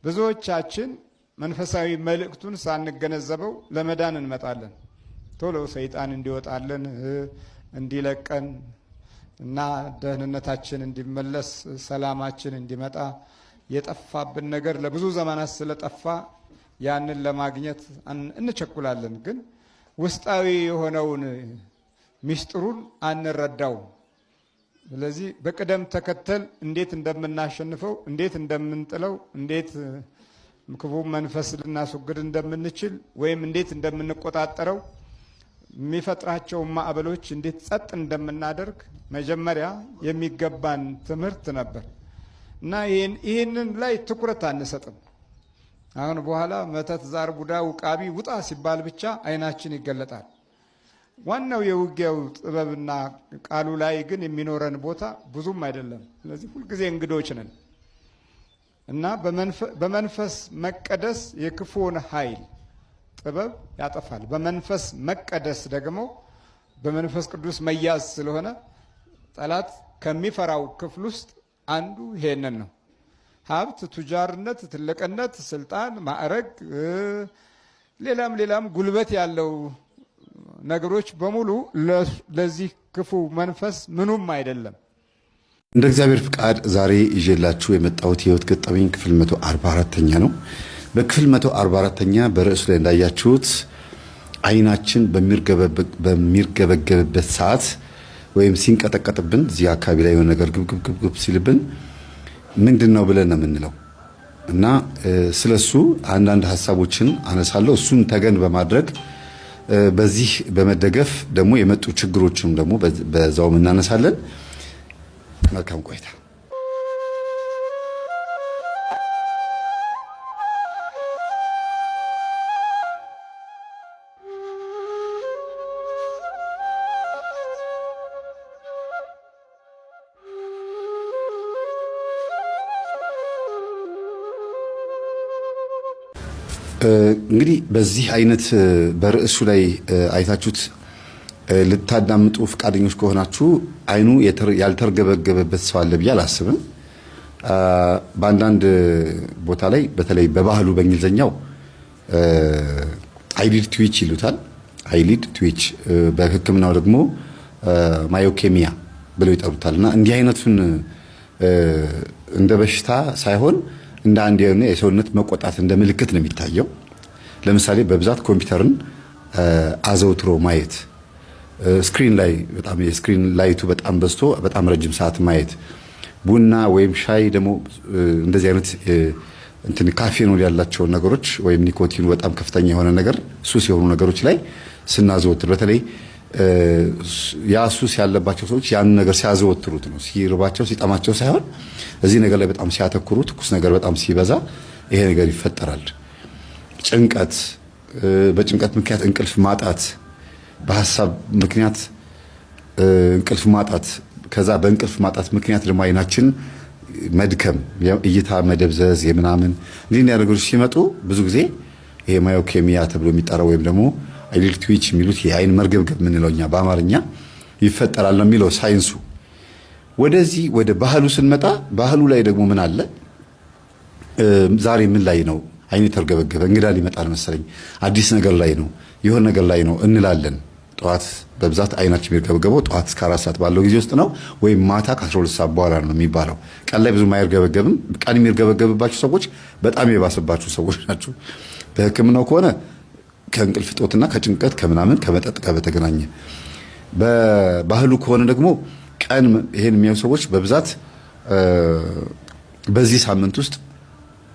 ብዙዎቻችን መንፈሳዊ መልእክቱን ሳንገነዘበው ለመዳን እንመጣለን። ቶሎ ሰይጣን እንዲወጣለን እንዲለቀን እና ደህንነታችን እንዲመለስ ሰላማችን እንዲመጣ የጠፋብን ነገር ለብዙ ዘመናት ስለጠፋ ያንን ለማግኘት እንቸኩላለን። ግን ውስጣዊ የሆነውን ሚስጥሩን አንረዳው። ስለዚህ በቅደም ተከተል እንዴት እንደምናሸንፈው፣ እንዴት እንደምንጥለው፣ እንዴት ክፉ መንፈስ ልናስወግድ እንደምንችል ወይም እንዴት እንደምንቆጣጠረው የሚፈጥራቸው ማዕበሎች እንዴት ጸጥ እንደምናደርግ መጀመሪያ የሚገባን ትምህርት ነበር እና ይህንን ላይ ትኩረት አንሰጥም። አሁን በኋላ መተት፣ ዛር፣ ቡዳ፣ ውቃቢ ውጣ ሲባል ብቻ አይናችን ይገለጣል። ዋናው የውጊያው ጥበብና ቃሉ ላይ ግን የሚኖረን ቦታ ብዙም አይደለም። ስለዚህ ሁልጊዜ እንግዶች ነን እና በመንፈስ መቀደስ የክፉውን ኃይል ጥበብ ያጠፋል። በመንፈስ መቀደስ ደግሞ በመንፈስ ቅዱስ መያዝ ስለሆነ ጠላት ከሚፈራው ክፍል ውስጥ አንዱ ይሄንን ነው። ሀብት፣ ቱጃርነት፣ ትልቅነት፣ ስልጣን፣ ማዕረግ፣ ሌላም ጉልበት ያለው ነገሮች በሙሉ ለዚህ ክፉ መንፈስ ምኑም አይደለም። እንደ እግዚአብሔር ፍቃድ ዛሬ ይዤላችሁ የመጣሁት የህይወት ገጠመኝ ክፍል 144ኛ ነው። በክፍል 144ኛ በርዕሱ ላይ እንዳያችሁት አይናችን በሚርገበገብበት ሰዓት ወይም ሲንቀጠቀጥብን እዚህ አካባቢ ላይ የሆነ ነገር ግብግብ ሲልብን ምንድን ነው ብለን ነው የምንለው እና ስለሱ አንዳንድ ሀሳቦችን አነሳለሁ። እሱን ተገን በማድረግ በዚህ በመደገፍ ደግሞ የመጡ ችግሮችም ደግሞ በዛው እናነሳለን። መልካም ቆይታ። እንግዲህ በዚህ አይነት በርዕሱ ላይ አይታችሁት ልታዳምጡ ፍቃደኞች ከሆናችሁ አይኑ ያልተርገበገበበት ሰው አለ ብዬ አላስብም። በአንዳንድ ቦታ ላይ በተለይ በባህሉ በእንግሊዝኛው አይሊድ ትዊች ይሉታል። አይሊድ ትዊች በሕክምናው ደግሞ ማዮኬሚያ ብለው ይጠሩታል። እና እንዲህ አይነቱን እንደ በሽታ ሳይሆን እንደ አንድ የሆነ የሰውነት መቆጣት እንደ ምልክት ነው የሚታየው። ለምሳሌ በብዛት ኮምፒውተርን አዘውትሮ ማየት፣ ስክሪን ላይ በጣም የስክሪን ላይቱ በጣም በዝቶ በጣም ረጅም ሰዓት ማየት፣ ቡና ወይም ሻይ ደግሞ እንደዚህ አይነት እንትን ካፌኖል ያላቸው ነገሮች ወይም ኒኮቲኑ በጣም ከፍተኛ የሆነ ነገር ሱስ የሆኑ ነገሮች ላይ ስናዘወትር በተለይ ያ ሱስ ያለባቸው ሰዎች ያን ነገር ሲያዘወትሩት ነው። ሲርባቸው ሲጠማቸው ሳይሆን እዚህ ነገር ላይ በጣም ሲያተኩሩ፣ ትኩስ ነገር በጣም ሲበዛ ይሄ ነገር ይፈጠራል። ጭንቀት፣ በጭንቀት ምክንያት እንቅልፍ ማጣት፣ በሐሳብ ምክንያት እንቅልፍ ማጣት፣ ከዛ በእንቅልፍ ማጣት ምክንያት ደግሞ አይናችን መድከም፣ እይታ መደብዘዝ የምናምን እንዲህ ነገሮች ሲመጡ ብዙ ጊዜ ይሄ ማዮኬሚያ ተብሎ የሚጠራው ወይም ደግሞ አይሊድ ትዊች የሚሉት የአይን መርገብገብ የምንለው እኛ በአማርኛ ይፈጠራል ነው የሚለው ሳይንሱ። ወደዚህ ወደ ባህሉ ስንመጣ ባህሉ ላይ ደግሞ ምን አለ? ዛሬ ምን ላይ ነው አይኔ ተርገበገበ፣ እንግዳ ሊመጣል መሰለኝ፣ አዲስ ነገር ላይ ነው፣ የሆነ ነገር ላይ ነው እንላለን። ጠዋት በብዛት አይናችን የሚርገበገበው ጠዋት እስከ 4 ሰዓት ባለው ጊዜ ውስጥ ነው፣ ወይም ማታ ከ12 ሰዓት በኋላ ነው የሚባለው። ቀን ላይ ብዙም አይርገበገብም። ቀን የሚርገበገብባቸው ሰዎች በጣም የባሰባቸው ሰዎች ናቸው። በሕክምናው ከሆነ ከእንቅልፍ እጦትና ከጭንቀት ከምናምን ከመጠጥ ጋር በተገናኘ፣ በባህሉ ከሆነ ደግሞ ቀን ይሄን የሚያዩ ሰዎች በብዛት በዚህ ሳምንት ውስጥ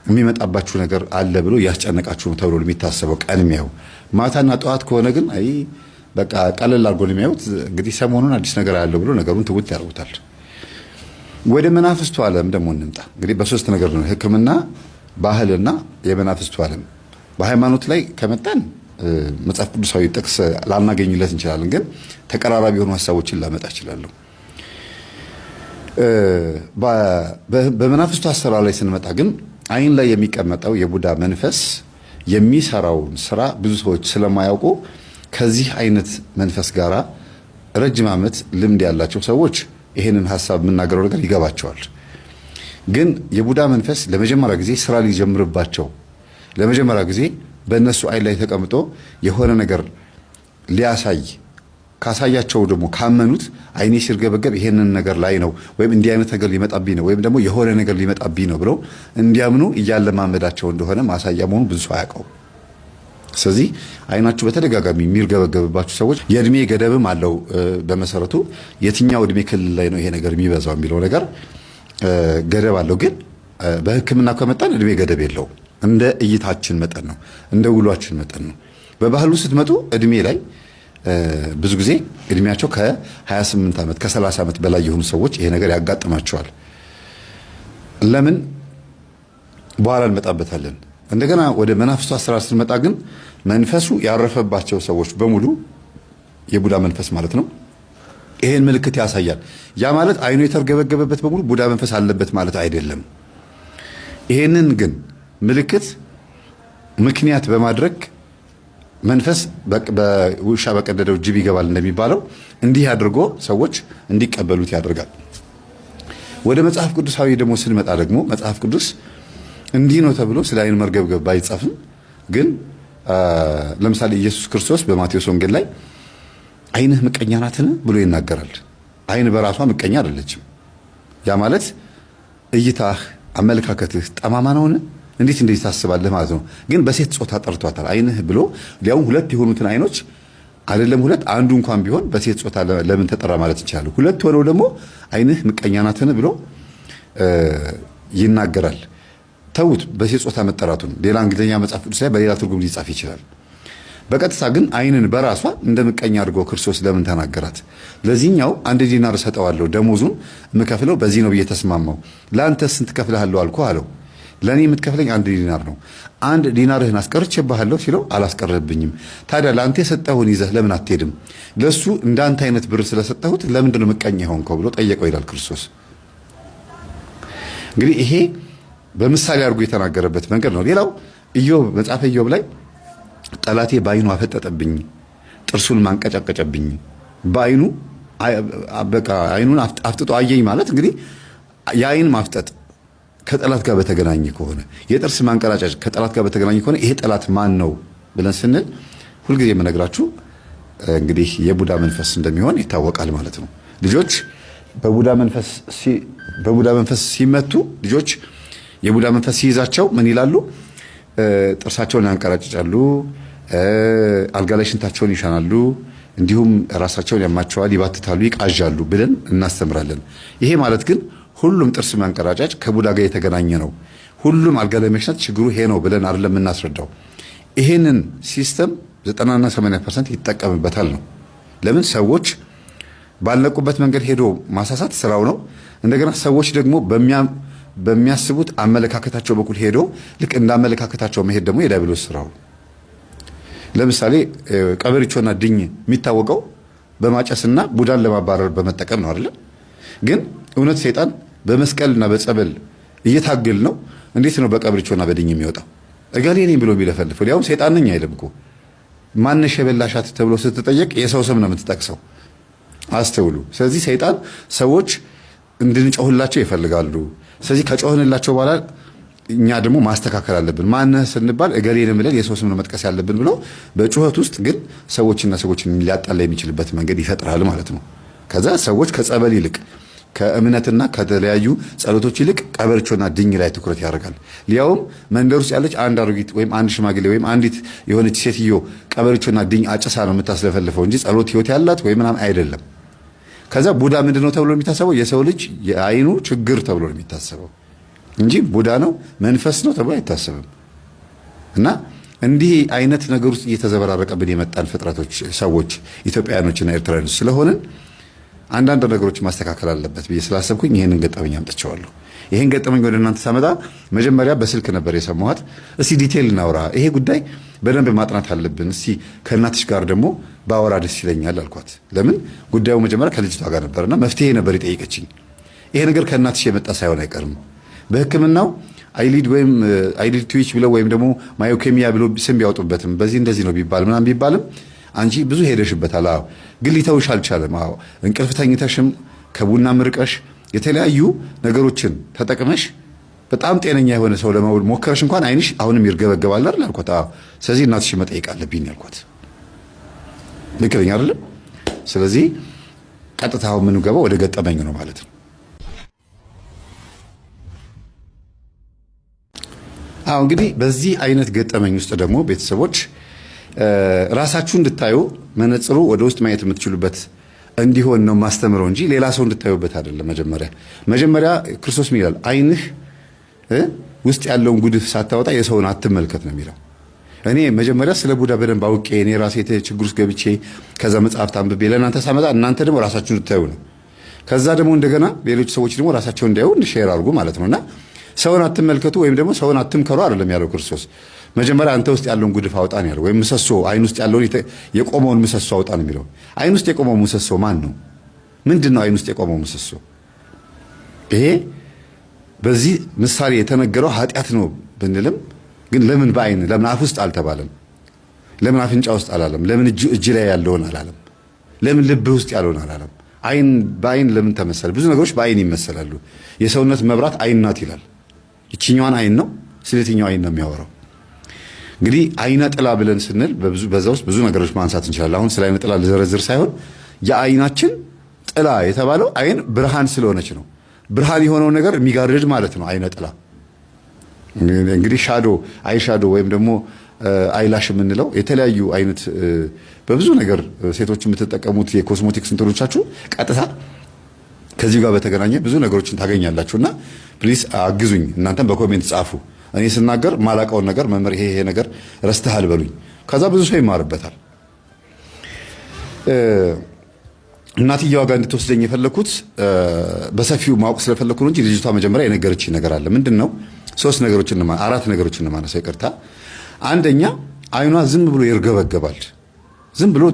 የሚመጣባችሁ ነገር አለ ብሎ ያስጨነቃችሁ ነው ተብሎ የሚታሰበው ቀን የሚያዩ። ማታና ጠዋት ከሆነ ግን አይ በቃ ቀለል አድርጎ ነው የሚያዩት። እንግዲህ ሰሞኑን አዲስ ነገር አለ ብሎ ነገሩን ትውት ያደርጉታል። ወደ መናፍስቱ ዓለም ደግሞ እንምጣ። እንግዲህ በሶስት ነገር ነው ሕክምና፣ ባህልና የመናፍስቱ ዓለም። በሃይማኖት ላይ ከመጣን መጽሐፍ ቅዱሳዊ ጥቅስ ላናገኝለት እንችላለን፣ ግን ተቀራራቢ የሆኑ ሀሳቦችን ላመጣ እችላለሁ። በመናፍስቱ አሰራር ላይ ስንመጣ ግን አይን ላይ የሚቀመጠው የቡዳ መንፈስ የሚሰራውን ስራ ብዙ ሰዎች ስለማያውቁ ከዚህ አይነት መንፈስ ጋር ረጅም ዓመት ልምድ ያላቸው ሰዎች ይሄንን ሀሳብ የምናገረው ነገር ይገባቸዋል። ግን የቡዳ መንፈስ ለመጀመሪያ ጊዜ ስራ ሊጀምርባቸው ለመጀመሪያ ጊዜ በእነሱ አይን ላይ ተቀምጦ የሆነ ነገር ሊያሳይ ካሳያቸው ደግሞ ካመኑት አይኔ ሲርገበገብ ይሄንን ነገር ላይ ነው ወይም እንዲህ አይነት ነገር ሊመጣብኝ ነው ወይም ደግሞ የሆነ ነገር ሊመጣብኝ ነው ብለው እንዲያምኑ እያለማመዳቸው እንደሆነ ማሳያ መሆኑ ብዙ ሰው ያውቀው። ስለዚህ አይናችሁ በተደጋጋሚ የሚርገበገብባችሁ ሰዎች የእድሜ ገደብም አለው። በመሰረቱ የትኛው እድሜ ክልል ላይ ነው ይሄ ነገር የሚበዛው የሚለው ነገር ገደብ አለው። ግን በሕክምና ከመጣን እድሜ ገደብ የለው። እንደ እይታችን መጠን ነው፣ እንደ ውሏችን መጠን ነው። በባህሉ ስትመጡ እድሜ ላይ ብዙ ጊዜ እድሜያቸው ከ28 ዓመት ከ30 ዓመት በላይ የሆኑ ሰዎች ይሄ ነገር ያጋጥማቸዋል። ለምን በኋላ እንመጣበታለን። እንደገና ወደ መናፍስቱ አሰራር ስንመጣ ግን መንፈሱ ያረፈባቸው ሰዎች በሙሉ የቡዳ መንፈስ ማለት ነው ይሄን ምልክት ያሳያል። ያ ማለት አይኑ የተርገበገበበት በሙሉ ቡዳ መንፈስ አለበት ማለት አይደለም። ይሄንን ግን ምልክት ምክንያት በማድረግ መንፈስ በውሻ በቀደደው ጅብ ይገባል እንደሚባለው እንዲህ አድርጎ ሰዎች እንዲቀበሉት ያደርጋል። ወደ መጽሐፍ ቅዱሳዊ ደግሞ ስንመጣ ደግሞ መጽሐፍ ቅዱስ እንዲህ ነው ተብሎ ስለ አይን መርገብገብ ባይጻፍም ግን ለምሳሌ ኢየሱስ ክርስቶስ በማቴዎስ ወንጌል ላይ አይንህ ምቀኛ ናትን ብሎ ይናገራል። አይን በራሷ ምቀኛ አይደለችም። ያ ማለት እይታህ አመለካከትህ ጠማማ ነውን? እንዴት ታስባለህ ማለት ነው። ግን በሴት ጾታ ጠርቷታል አይንህ ብሎ ሊያውም ሁለት የሆኑትን አይኖች አይደለም ሁለት አንዱ እንኳን ቢሆን በሴት ጾታ ለምን ተጠራ ማለት ይቻላል። ሁለት ሆነው ደግሞ አይንህ ምቀኛ ናትን ብሎ ይናገራል። ተውት በሴት ጾታ መጠራቱን ሌላ እንግሊዝኛ መጽሐፍ ቅዱስ ላይ በሌላ ትርጉም ሊጻፍ ይችላል። በቀጥታ ግን አይንን በራሷ እንደ ምቀኛ አድርጎ ክርስቶስ ለምን ተናገራት? ለዚህኛው 1 ዲናር ሰጠዋለሁ ደሞዙን የምከፍለው በዚህ ነው ብዬ ተስማማው። ለአንተ ስንት ከፍልሃለሁ አልኩህ አለው። ለኔ የምትከፍለኝ 1 ዲናር ነው። 1 ዲናርህን አስቀርቼብሃለሁ ሲለው አላስቀረብኝም። ታዲያ ለአንተ የሰጠሁን ይዘህ ለምን አትሄድም? ለሱ እንዳንተ አይነት ብር ስለሰጠሁት ለምንድን ነው ምቀኛ ሆንከው ብሎ ጠየቀው ይላል ክርስቶስ። እንግዲህ ይሄ በምሳሌ አድርጎ የተናገረበት መንገድ ነው። ሌላው ኢዮብ መጽሐፈ ኢዮብ ላይ ጠላቴ በአይኑ አፈጠጠብኝ፣ ጥርሱን ማንቀጨቀጨብኝ። በአይኑ በቃ አይኑን አፍጥጦ አየኝ ማለት እንግዲህ የአይን ማፍጠጥ ከጠላት ጋር በተገናኘ ከሆነ የጥርስ ማንቀራጨጭ ከጠላት ጋር በተገናኘ ከሆነ ይሄ ጠላት ማን ነው ብለን ስንል ሁልጊዜ የምነግራችሁ እንግዲህ የቡዳ መንፈስ እንደሚሆን ይታወቃል ማለት ነው። ልጆች በቡዳ መንፈስ ሲመቱ ልጆች የቡዳ መንፈስ ሲይዛቸው ምን ይላሉ? ጥርሳቸውን ያንቀራጭጫሉ፣ አልጋ ላይ ሽንታቸውን ይሻናሉ፣ እንዲሁም ራሳቸውን ያማቸዋል፣ ይባትታሉ፣ ይቃዣሉ ብለን እናስተምራለን። ይሄ ማለት ግን ሁሉም ጥርስ ማንቀራጫጭ ከቡዳ ጋር የተገናኘ ነው። ሁሉም አልጋ ላይ መሽናት ችግሩ ይሄ ነው ብለን አይደለም የምናስረዳው። ይሄንን ሲስተም 90 እና 80% ይጠቀምበታል ነው። ለምን ሰዎች ባልነቁበት መንገድ ሄዶ ማሳሳት ስራው ነው። እንደገና ሰዎች ደግሞ በሚያስቡት አመለካከታቸው በኩል ሄዶ ልክ እንደ አመለካከታቸው መሄድ ደግሞ የዲያብሎስ ስራው። ለምሳሌ ቀበሪቾና ድኝ የሚታወቀው በማጨስና ቡዳን ለማባረር በመጠቀም ነው አይደል? ግን እውነት ሰይጣን በመስቀልና በጸበል እየታገል ነው። እንዴት ነው በቀበሪቾና በድኝ የሚወጣው? እገሌ ነኝ ብሎ የሚለፈልፈው? ያውም ሰይጣን ነኝ አይልም እኮ። ማንሽ የበላሻት ተብሎ ስትጠየቅ የሰው ስም ነው የምትጠቅሰው። አስተውሉ። ስለዚህ ሰይጣን ሰዎች እንድንጮህላቸው ይፈልጋሉ። ስለዚህ ከጮህንላቸው በኋላ እኛ ደግሞ ማስተካከል አለብን። ማነህ ስንባል እገሌን ብለን የሰው ስም ነው መጥቀስ ያለብን ብሎ በጩኸት ውስጥ ግን ሰዎችና ሰዎችን ሊያጣላ የሚችልበት መንገድ ይፈጥራል ማለት ነው። ከዛ ሰዎች ከጸበል ይልቅ ከእምነትና ከተለያዩ ጸሎቶች ይልቅ ቀበርቾና ድኝ ላይ ትኩረት ያደርጋል። ሊያውም መንደር ውስጥ ያለች አንድ አሮጊት ወይም አንድ ሽማግሌ ወይም አንዲት የሆነች ሴትዮ ቀበርቾና ድኝ አጭሳ ነው የምታስለፈልፈው እንጂ ጸሎት ህይወት ያላት ወይ ምናምን አይደለም። ከዛ ቡዳ ምንድነው ተብሎ የሚታሰበው? የሰው ልጅ የአይኑ ችግር ተብሎ ነው የሚታሰበው እንጂ ቡዳ ነው መንፈስ ነው ተብሎ አይታሰብም። እና እንዲህ አይነት ነገር ውስጥ እየተዘበራረቀብን የመጣን ፍጥረቶች ሰዎች ኢትዮጵያውያኖችና ኤርትራውያኖች ስለሆንን አንዳንድ ነገሮች ማስተካከል አለበት ብዬ ስላሰብኩኝ ይሄንን ገጠመኝ አምጥቼዋለሁ። ይሄን ገጠመኝ ወደ እናንተ ሳመጣ መጀመሪያ በስልክ ነበር የሰማኋት። እስቲ ዲቴል እናውራ፣ ይሄ ጉዳይ በደንብ ማጥናት አለብን፣ እስቲ ከእናትሽ ጋር ደግሞ ባወራ ደስ ይለኛል አልኳት። ለምን ጉዳዩ መጀመሪያ ከልጅቷ ጋር ነበርና መፍትሄ ነበር የጠየቀችኝ። ይሄ ነገር ከእናትሽ የመጣ ሳይሆን አይቀርም። በሕክምናው አይሊድ ወይም አይሊድ ትዊች ብለው ወይም ደግሞ ማዮኬሚያ ብሎ ስም ቢያወጡበትም በዚህ እንደዚህ ነው ቢባል ምናምን ቢባልም አንቺ ብዙ ሄደሽበታል። አዎ ግን ሊተውሽ አልቻለም። አዎ እንቅልፍ ተኝተሽም ከቡና ምርቀሽ የተለያዩ ነገሮችን ተጠቅመሽ በጣም ጤነኛ የሆነ ሰው ለመውለድ ሞከረሽ እንኳን አይንሽ አሁንም ይርገበገባል አይደል አልኳት። ስለዚህ እናትሽ መጠየቅ አለብኝ ያልኳት። ልክ ነኝ አይደል? ስለዚህ ቀጥታ አሁን ምን ገባው ወደ ገጠመኝ ነው ማለት ነው። እንግዲህ በዚህ አይነት ገጠመኝ ውስጥ ደግሞ ቤተሰቦች ራሳችሁ እንድታዩ መነጽሩ ወደ ውስጥ ማየት የምትችሉበት እንዲሆን ነው ማስተምረው እንጂ ሌላ ሰው እንድታዩበት አይደለም። መጀመሪያ ክርስቶስ ምን ይላል? አይንህ ውስጥ ያለውን ጉድፍ ሳታወጣ የሰውን አትመልከት ነው የሚለው። እኔ መጀመሪያ ስለ ቡዳ በደንብ አውቄ እኔ ራሴ ችግር ውስጥ ገብቼ ከዛ መጽሐፍት አንብቤ ለእናንተ ሳመጣ እናንተ ደግሞ ራሳችሁን እንድታዩ ነው። ከዛ ደግሞ እንደገና ሌሎች ሰዎች ደግሞ ራሳቸውን እንዲያዩ ሼር አድርጉ ማለት ነውና ሰውን አትመልከቱ ወይም ደግሞ ሰውን አትምከሩ አይደለም ያለው ክርስቶስ። መጀመሪያ አንተ ውስጥ ያለውን ጉድፍ አውጣ ነው ያለው። ወይም ምሰሶ አይን ውስጥ ያለውን የቆመውን ምሰሶ አውጣ ነው የሚለው። አይን ውስጥ የቆመው ምሰሶ ማን ነው? ምንድነው አይን ውስጥ የቆመው ምሰሶ? ይሄ በዚህ ምሳሌ የተነገረው ኃጢአት ነው ብንልም ግን ለምን በአይን ለምን አፍ ውስጥ አልተባለም? ለምን አፍንጫ ውስጥ አላለም? ለምን እጅ ላይ ያለውን አላለም? ለምን ልብ ውስጥ ያለውን አላለም? አይን በአይን ለምን ተመሰለ? ብዙ ነገሮች በአይን ይመሰላሉ። የሰውነት መብራት አይን ናት ይላል። ይችኛዋን አይን ነው። ስለየትኛው አይን ነው የሚያወራው? እንግዲህ አይነ ጥላ ብለን ስንል በዛ ውስጥ ብዙ ነገሮች ማንሳት እንችላለን። አሁን ስለ አይነ ጥላ ልዘረዝር ሳይሆን የአይናችን ጥላ የተባለው አይን ብርሃን ስለሆነች ነው። ብርሃን የሆነው ነገር የሚጋርድ ማለት ነው አይነ ጥላ። እንግዲህ ሻዶ አይ ሻዶ ወይም ደግሞ አይላሽ የምንለው የተለያዩ አይነት በብዙ ነገር ሴቶች የምትጠቀሙት የኮስሞቲክስ እንትኖቻችሁ ቀጥታ ከዚህ ጋር በተገናኘ ብዙ ነገሮችን ታገኛላችሁና ፕሊስ አግዙኝ። እናንተም በኮሜንት ጻፉ። እኔ ስናገር ማላቀውን ነገር መምህር ይሄ ነገር ረስተሃል በሉኝ። ከዛ ብዙ ሰው ይማርበታል። እናትየዋ ጋር እንድትወስደኝ የፈለኩት በሰፊው ማወቅ ስለፈለኩ ነው እንጂ ልጅቷ መጀመሪያ የነገረችኝ ነገር አለ። ምንድነው? አራት ነገሮችን ማነሳ ይቅርታ። አንደኛ አይኗ ዝም ብሎ ይርገበገባል። ዝም ብሎ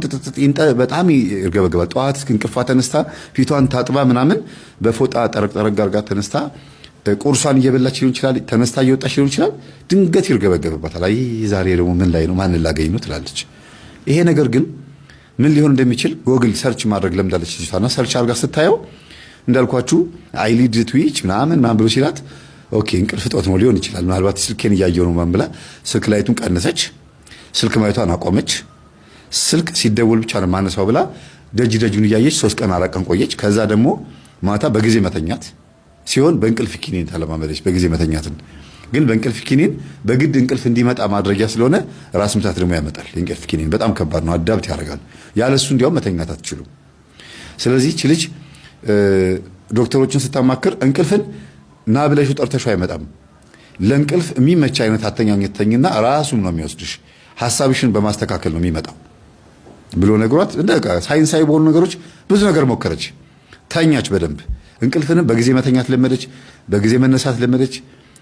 በጣም ይርገበገባል። ጠዋት እንቅልፏ ተነስታ ፊቷን ታጥባ ምናምን በፎጣ ጠረቅ አድርጋ ተነስታ ቁርሷን እየበላች ሊሆን ይችላል፣ ተነስታ እየወጣች ሊሆን ይችላል። ድንገት ይርገበገብባታል። አይ ዛሬ ደግሞ ምን ላይ ነው ማንን ላገኝ ነው ትላለች። ይሄ ነገር ግን ምን ሊሆን እንደሚችል ጎግል ሰርች ማድረግ ለምዳለች ልጅቷና ሰርች አድርጋ ስታየው እንዳልኳችሁ አይሊድ ትዊች ምናምን ብሎ ሲላት ኦኬ እንቅልፍ ጦት ነው ሊሆን ይችላል። ምናልባት ስልኬን እያየሁ ነው ማን ብላ ስልክ ላይቱን ቀነሰች፣ ስልክ ማየቷን አቆመች። ስልክ ሲደውል ብቻ ነው ማነሳው ብላ ደጁን እያየች 3 ቀን 4 ቀን ቆየች። ከዛ ደግሞ ማታ በጊዜ መተኛት ሲሆን በእንቅልፍ ኪኒን ተለማመደች። በጊዜ መተኛትን ግን በእንቅልፍ ኪኒን በግድ እንቅልፍ እንዲመጣ ማድረጊያ ስለሆነ ራስ ምታት ደግሞ ያመጣል። የእንቅልፍ ኪኒን በጣም ከባድ ነው፣ አዳብት ያደርጋል። ያለሱ እንዲያውም መተኛት አትችሉም። ስለዚህ እቺ ልጅ ዶክተሮችን ስታማክር እንቅልፍን ና ብለሽ ጠርተሽው አይመጣም። ለእንቅልፍ የሚመች አይነት አተኛኘት ተኝና ራሱን ነው የሚወስድሽ። ሐሳብሽን በማስተካከል ነው የሚመጣው ብሎ ነግሯት እንደቃ ሳይንሳዊ በሆኑ ነገሮች ብዙ ነገር ሞከረች። ተኛች በደንብ እንቅልፍንም በጊዜ መተኛት ለመደች፣ በጊዜ መነሳት ለመደች።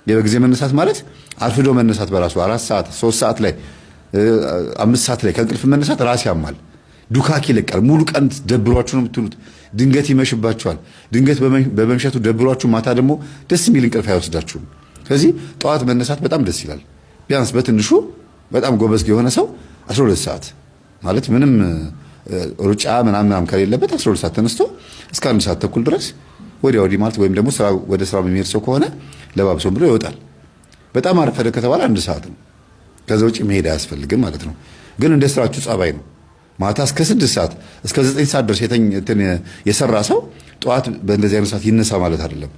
የበጊዜ መነሳት ማለት አርፍዶ መነሳት በራሱ 4 ሰዓት 3 ሰዓት ላይ 5 ሰዓት ላይ ከእንቅልፍ መነሳት ራስ ያማል፣ ዱካክ ይለቃል። ሙሉ ቀን ደብሯችሁ ነው የምትሉት። ድንገት ይመሽባችኋል። ድንገት በመምሸቱ ደብሯችሁ ማታ ደግሞ ደስ የሚል እንቅልፍ አይወስዳችሁም። ስለዚህ ጠዋት መነሳት በጣም ደስ ይላል። ቢያንስ በትንሹ በጣም ጎበዝ የሆነ ሰው 12 ሰዓት ማለት ምንም ሩጫ ምናምን ከሌለበት 12 ሰዓት ተነስቶ እስከ 1 ሰዓት ተኩል ድረስ ወዲያ ወዲህ ማለት ወይም ደግሞ ወደ ስራ የሚሄድ ሰው ከሆነ ለባብሶም ብሎ ይወጣል። በጣም አረፈደ ከተባለ 1 ሰዓት ነው። ከዛ ውጪ መሄድ አያስፈልግም ማለት ነው። ግን እንደ ስራችሁ ጸባይ ነው። ማታ እስከ 6 ሰዓት እስከ 9 ሰዓት ድረስ የሰራ ሰው ጠዋት በእንደዚህ አይነት ሰዓት ይነሳ ማለት አይደለም።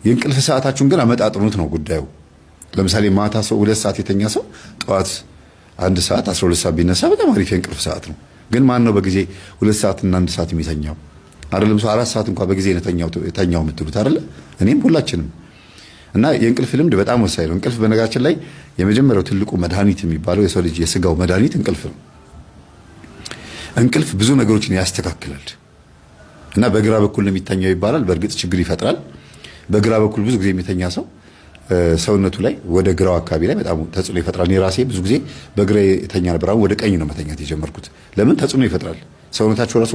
የእንቅልፍ ሰዓታችሁን ግን አመጣጥኑት ነው ጉዳዩ። ለምሳሌ ማታ ሰው 2 ሰዓት የተኛ ሰው ጠዋት 1 ሰዓት 12 ሰዓት ቢነሳ በጣም አሪፍ የእንቅልፍ ሰዓት ነው። ግን ማን ነው በጊዜ 2 ሰዓት እና 1 ሰዓት የሚተኛው? አይደለም ሰው 4 ሰዓት እንኳን በጊዜ የተኛው የምትሉት አይደለ? እኔም ሁላችንም እና የእንቅልፍ ልምድ በጣም ወሳኝ ነው። እንቅልፍ በነገራችን ላይ የመጀመሪያው ትልቁ መድኃኒት የሚባለው የሰው ልጅ የስጋው መድኃኒት እንቅልፍ ነው። እንቅልፍ ብዙ ነገሮችን ያስተካክላል እና በግራ በኩል ነው የሚተኛው ይባላል። በእርግጥ ችግር ይፈጥራል። በግራ በኩል ብዙ ጊዜ የሚተኛ ሰው ሰውነቱ ላይ ወደ ግራው አካባቢ ላይ በጣም ተጽዕኖ ይፈጥራል። እኔ ራሴ ብዙ ጊዜ በግራ የተኛ ነበር። አሁን ወደ ቀኝ ነው መተኛት የጀመርኩት። ለምን? ተጽዕኖ ይፈጥራል። ሰውነታቸው ራሱ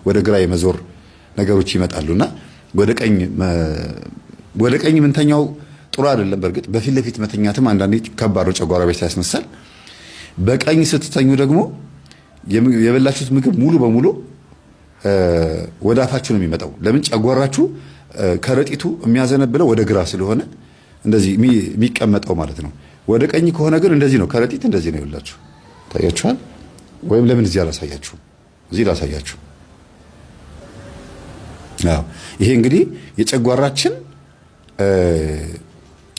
ወደ ግራ የመዞር ነገሮች ይመጣሉና ወደ ቀኝ ምንተኛው ጥሩ አይደለም። በእርግጥ በፊት ለፊት መተኛትም አንዳንዴ ከባድ ነው፣ ጨጓራ በሽታ ያስነሳል። በቀኝ ስትተኙ ደግሞ የበላችሁት ምግብ ሙሉ በሙሉ ወደ አፋችሁ ነው የሚመጣው። ለምን? ጨጓራችሁ ከረጢቱ የሚያዘነብለው ወደ ግራ ስለሆነ እንደዚህ የሚቀመጠው ማለት ነው። ወደ ቀኝ ከሆነ ግን እንደዚህ ነው። ከረጢት እንደዚህ ነው ይላችሁ ታያችኋል። ወይም ለምን እዚህ አላሳያችሁም? እዚህ ላሳያችሁ። አዎ ይሄ እንግዲህ የጨጓራችን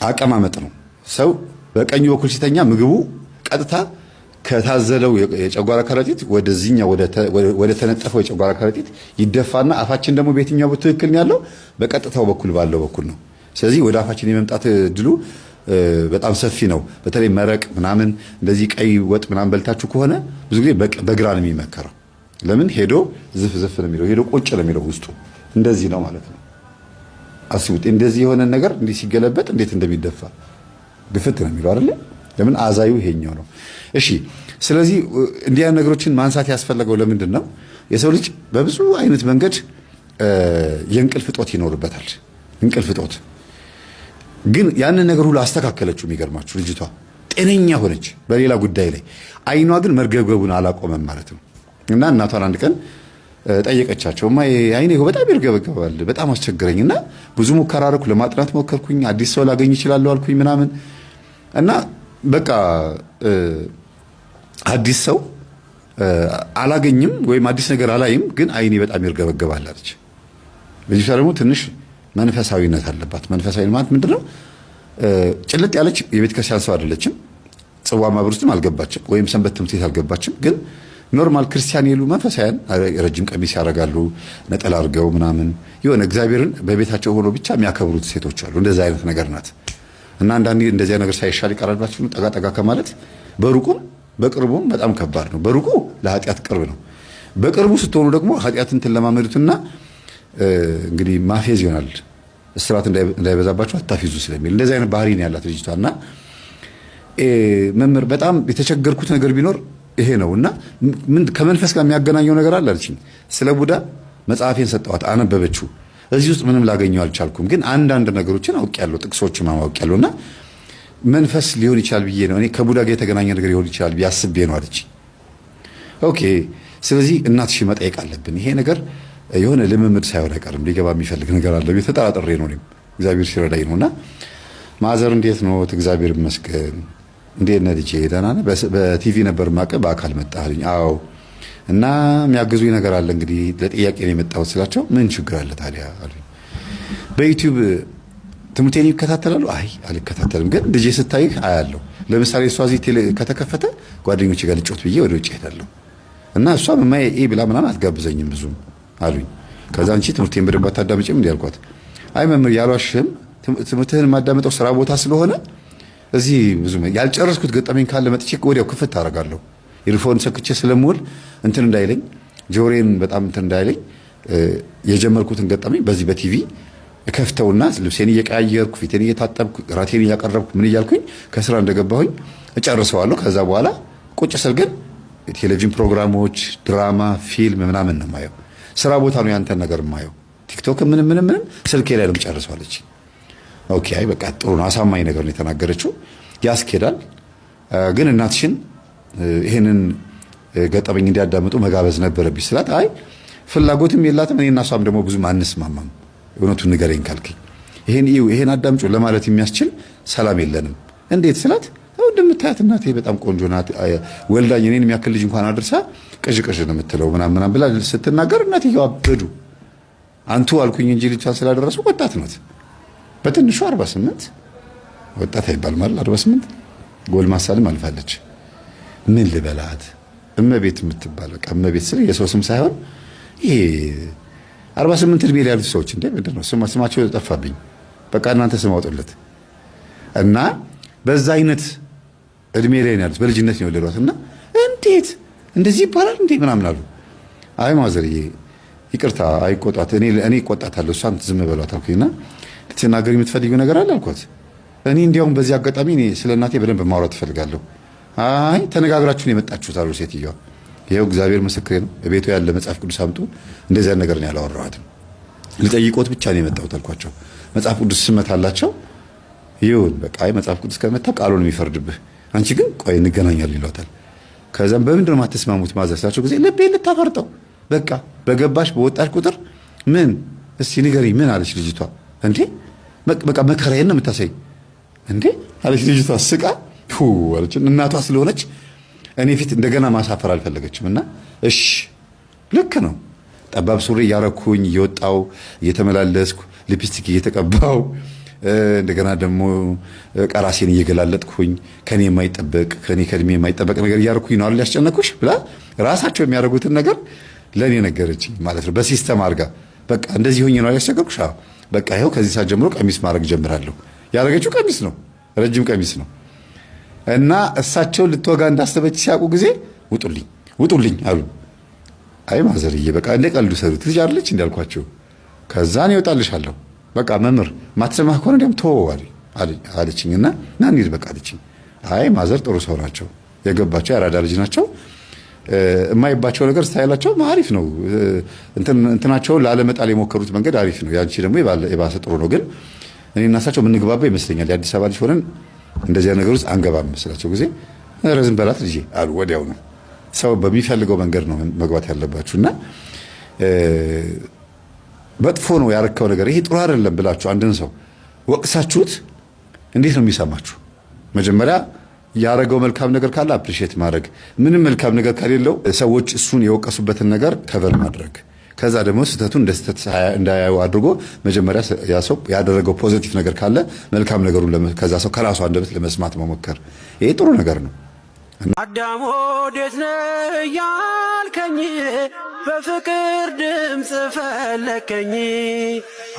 አቀማመጥ ነው። ሰው በቀኝ በኩል ሲተኛ ምግቡ ቀጥታ ከታዘለው የጨጓራ ከረጢት ወደዚህኛው ወደ ተነጠፈው የጨጓራ ከረጢት ይደፋና አፋችን ደግሞ በየትኛው ትክክል ያለው በቀጥታው በኩል ባለው በኩል ነው። ስለዚህ ወደ አፋችን የመምጣት ድሉ በጣም ሰፊ ነው። በተለይ መረቅ ምናምን እንደዚህ ቀይ ወጥ ምናምን በልታችሁ ከሆነ ብዙ ጊዜ በግራ ነው የሚመከረው። ለምን ሄዶ ዝፍ ዝፍ ነው የሚለው፣ ሄዶ ቁጭ ነው የሚለው። ውስጡ እንደዚህ ነው ማለት ነው። አስቡት፣ እንደዚህ የሆነ ነገር እንዲህ ሲገለበጥ እንዴት እንደሚደፋ ግፍት ነው የሚለው አይደል? ለምን አዛዩ ይሄኛው ነው። እሺ፣ ስለዚህ እንዲህ አይነት ነገሮችን ማንሳት ያስፈለገው ለምንድን ነው? የሰው ልጅ በብዙ አይነት መንገድ የእንቅልፍ እጦት ይኖርበታል። እንቅልፍ እጦት ግን ያንን ነገር ሁሉ አስተካከለችው። የሚገርማችሁ ልጅቷ ጤነኛ ሆነች በሌላ ጉዳይ ላይ፣ አይኗ ግን መርገብገቡን አላቆመም ማለት ነው። እና እናቷን አንድ ቀን ጠየቀቻቸው። አይኔ በጣም ይርገበገባል፣ በጣም አስቸገረኝና ብዙ ሙከራ አደረኩ፣ ለማጥናት ሞከርኩኝ፣ አዲስ ሰው ላገኝ እችላለሁ አልኩኝ ምናምን እና በቃ አዲስ ሰው አላገኝም ወይም አዲስ ነገር አላይም፣ ግን አይኔ በጣም ይርገበገባል አለች። ልጅቷ ደግሞ ትንሽ መንፈሳዊነት አለባት። መንፈሳዊ ማለት ምንድነው? ጭልጥ ያለች የቤተ ክርስቲያን ሰው አይደለችም። ጽዋ ማህበር ውስጥም አልገባችም፣ ወይም ሰንበት ትምህርት ቤት አልገባችም። ግን ኖርማል ክርስቲያን የሉ መንፈሳውያን ረጅም ቀሚስ ያደርጋሉ፣ ነጠላ አድርገው ምናምን የሆነ እግዚአብሔርን በቤታቸው ሆኖ ብቻ የሚያከብሩት ሴቶች አሉ። እንደዛ አይነት ነገር ናት። እና አንዳንዴ እንደዚያ ነገር ሳይሻል ይቀራላችሁ ጠጋ ጠጋ ከማለት በሩቁም በቅርቡም በጣም ከባድ ነው። በሩቁ ለኃጢአት ቅርብ ነው። በቅርቡ ስትሆኑ ደግሞ ኃጢአትን ትለማመዱትና እንግዲህ ማፌዝ ይሆናል። እስራት እንዳይበዛባችሁ አታፊዙ ስለሚል እንደዚህ አይነት ባህሪ ነው ያላት ልጅቷ። እና መምህር በጣም የተቸገርኩት ነገር ቢኖር ይሄ ነው እና ከመንፈስ ጋር የሚያገናኘው ነገር አለ አለችኝ። ስለ ቡዳ መጽሐፌን ሰጠኋት፣ አነበበችው። እዚህ ውስጥ ምንም ላገኘው አልቻልኩም፣ ግን አንዳንድ ነገሮችን አውቄያለሁ፣ ጥቅሶችን አውቄያለሁ እና መንፈስ ሊሆን ይችላል ብዬ ነው እኔ ከቡዳ ጋር የተገናኘ ነገር ሊሆን ይችላል ብዬ አስቤ ነው አለች። ኦኬ፣ ስለዚህ እናትሽ መጠየቅ አለብን። ይሄ ነገር የሆነ ልምምድ ሳይሆን አይቀርም፣ ሊገባ የሚፈልግ ነገር አለ። ተጠራጥሬ ነው እኔም እግዚአብሔር ሲረዳኝ ነውና ማዘር እንዴት ነው? እግዚአብሔር ይመስገን። እንዴት ነህ ልጄ? ደህና ነህ? በቲቪ ነበር ማቀ በአካል መጣልኝ። አዎ። እና የሚያግዙኝ ነገር አለ እንግዲህ ለጥያቄ ነው የመጣሁት ስላቸው፣ ምን ችግር አለ ታዲያ አሉኝ። በዩቲዩብ ትምህርቴን ይከታተላሉ? አይ አልከታተልም፣ ግን ልጄ ስታይህ አያለሁ። ለምሳሌ እሷ እዚህ ከተከፈተ ጓደኞቼ ጋር ልጮት ብዬ ወደ ውጭ ሄዳለሁ እና እሷ መማዬ ብላ ምናምን አትጋብዘኝም ብዙም አሉኝ። ከዛ አንቺ ትምህርቴን በደንብ አታዳምጪም እንዴ አልኳት። አይ መምህር ያሏሽም ትምህርትህን የማዳመጠው ስራ ቦታ ስለሆነ እዚህ ብዙ ያልጨረስኩት ገጠመኝ ካለ መጥቼ ወዲያው ክፍት አደርጋለሁ። ኢርፎን ሰክቼ ስለምውል እንትን እንዳይለኝ ጆሮዬን በጣም እንትን እንዳይለኝ የጀመርኩትን ገጠመኝ በዚህ በቲቪ እከፍተውና ልብሴን እየቀያየርኩ ፊቴን እየታጠብኩ ራቴን እያቀረብኩ ምን እያልኩኝ ከስራ እንደገባሁኝ እጨርሰዋለሁ። ከዛ በኋላ ቁጭ ስል ግን ቴሌቪዥን ፕሮግራሞች፣ ድራማ፣ ፊልም ምናምን ነው የማየው። ስራ ቦታ ነው ያንተን ነገር የማየው። ቲክቶክ ምንም ስልኬ ላይ ነው የምጨርሰዋለች። ኦኬ፣ አይ በቃ ጥሩ ነው፣ አሳማኝ ነገር ነው የተናገረችው፣ ያስኬዳል። ግን እናትሽን ይሄንን ገጠመኝ እንዲያዳምጡ መጋበዝ ነበረብኝ ስላት፣ አይ ፍላጎትም የላትም እኔ እና እሷም ደግሞ ብዙም አንስማማም፣ እውነቱን ንገረኝ ካልከኝ ይሄን አዳምጩ ለማለት የሚያስችል ሰላም የለንም። እንዴት ስላት፣ እንደምታያት እናቴ በጣም ቆንጆ ናት፣ ወልዳኝ እኔን የሚያክል ልጅ እንኳን አድርሳ ቅዥቅዥ ነው የምትለው ምናምን ብላ ስትናገር እናትየው አበዱ። አንቱ አልኩኝ እንጂ ልጅቷን ስላደረሱ ወጣት ናት። በትንሹ 48 ወጣት አይባል ማለት 48 ጎልማሳልም አልፋለች። ምን ልበላት እመቤት የምትባል በቃ እመቤት ስለ የሰው ስም ሳይሆን ይሄ 48 እድሜ ላይ ያሉት ሰዎች እንደ ምንድን ነው ስማቸው ጠፋብኝ። በቃ እናንተ ስም አውጡለት። እና በዛ አይነት እድሜ ላይ ነው ያሉት፣ በልጅነት ነው የወለዷት። እና እንዴት እንደዚህ ይባላል እንዴ ምናምን አሉ። አይ ማዘርዬ ይቅርታ አይቆጣት፣ እኔ እቆጣታለሁ፣ እሷን ዝም በሏት አልኩኝና ልትናገር የምትፈልጊው ነገር አለ አልኳት። እኔ እንዲያውም በዚህ አጋጣሚ እኔ ስለ እናቴ በደንብ ማውራት እፈልጋለሁ። አይ ተነጋግራችሁ ነው የመጣችሁት አሉ ሴትዮዋ። ይኸው እግዚአብሔር ምስክሬ ነው፣ ቤቱ ያለ መጽሐፍ ቅዱስ አምጡ፣ እንደዚያ ነገር ነው ያላወራኋትም፣ ልጠይቆት ብቻ ነው የመጣሁት አልኳቸው። መጽሐፍ ቅዱስ ስመት አላቸው። ይሁን በቃ አይ መጽሐፍ ቅዱስ ከመታ ቃሉን የሚፈርድብህ፣ አንቺ ግን ቆይ እንገናኛለን ይሏታል። ከዛም በምንድን ነው የማትስማሙት ማዘር ስላቸው ጊዜ ልቤ ልታፈርጠው በቃ በገባሽ በወጣሽ ቁጥር ምን እስቲ ንገሪኝ ምን አለች ልጅቷ? እንዴ በቃ መከራዬን ነው የምታሳይ እንዴ አለች ልጅቷ ስቃ አለች። እናቷ ስለሆነች እኔ ፊት እንደገና ማሳፈር አልፈለገችም እና እሺ ልክ ነው ጠባብ ሱሪ እያረኩኝ እየወጣው እየተመላለስኩ ሊፕስቲክ እየተቀባው እንደገና ደግሞ ቀራሴን እየገላለጥኩኝ ከኔ ከድሜ የማይጠበቅ ነገር እያረኩኝ ነው አይደል ያስጨነኩሽ ብላ ራሳቸው የሚያደርጉትን ነገር ለኔ ነገረችኝ ማለት ነው። በሲስተም አድርጋ በቃ እንደዚህ ሆኜ ነው ያስቸገርኩሽ። በቃ ይኸው ከዚህ ሰዓት ጀምሮ ቀሚስ ማድረግ ጀምራለሁ። ያደረገችው ቀሚስ ነው፣ ረጅም ቀሚስ ነው። እና እሳቸው ልትወጋ እንዳሰበች ሲያውቁ ጊዜ ውጡልኝ አሉ። አይ ማዘርዬ በቃ እንደ ቀልዱ ሰሩት ልጅ አይደለች እንዳልኳቸው። ከዛ ነው ይወጣልሻለሁ በቃ መምህር ማትሰማህ ከሆነ ደም ተወው አለችኝና ና እንሂድ በቃ አለችኝ። አይ ማዘር ጥሩ ሰው ናቸው፣ የገባቸው ያራዳ ልጅ ናቸው። የማይባቸው ነገር ስታይላቸው አሪፍ ነው። እንትናቸውን ላለመጣል የሞከሩት መንገድ አሪፍ ነው። ያንቺ ደግሞ የባሰ ጥሩ ነው። ግን እኔ እና እሳቸው የምንግባባ ይመስለኛል። የአዲስ አበባ ልጅ ሆነን እንደዚያ ነገር ውስጥ አንገባም መስላቸው ጊዜ ረዝም በላት ልጄ አሉ። ወዲያው ነው ሰው በሚፈልገው መንገድ ነው መግባት ያለባችሁ። እና መጥፎ ነው ያረከው ነገር ይሄ ጥሩ አይደለም ብላችሁ አንድን ሰው ወቅሳችሁት እንዴት ነው የሚሰማችሁ? መጀመሪያ ያረገው መልካም ነገር ካለ አፕሪሺየት ማድረግ፣ ምንም መልካም ነገር ከሌለው ሰዎች እሱን የወቀሱበትን ነገር ከቨር ማድረግ፣ ከዛ ደግሞ ስህተቱን እንደ ስህተት እንዳያዩ አድርጎ መጀመሪያ ያ ሰው ያደረገው ፖዚቲቭ ነገር ካለ መልካም ነገሩን ከዛ ሰው ከራሱ አንደበት ለመስማት መሞከር፣ ይሄ ጥሩ ነገር ነው። አዳም ወዴት ነህ ያልከኝ በፍቅር ድምፅ ፈለከኝ፣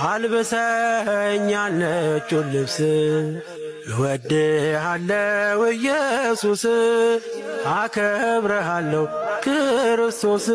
አልብሰኝ ነጩን ልብስ እወድሃለሁ ኢየሱስ፣ አከብረሃለሁ ክርስቶስ።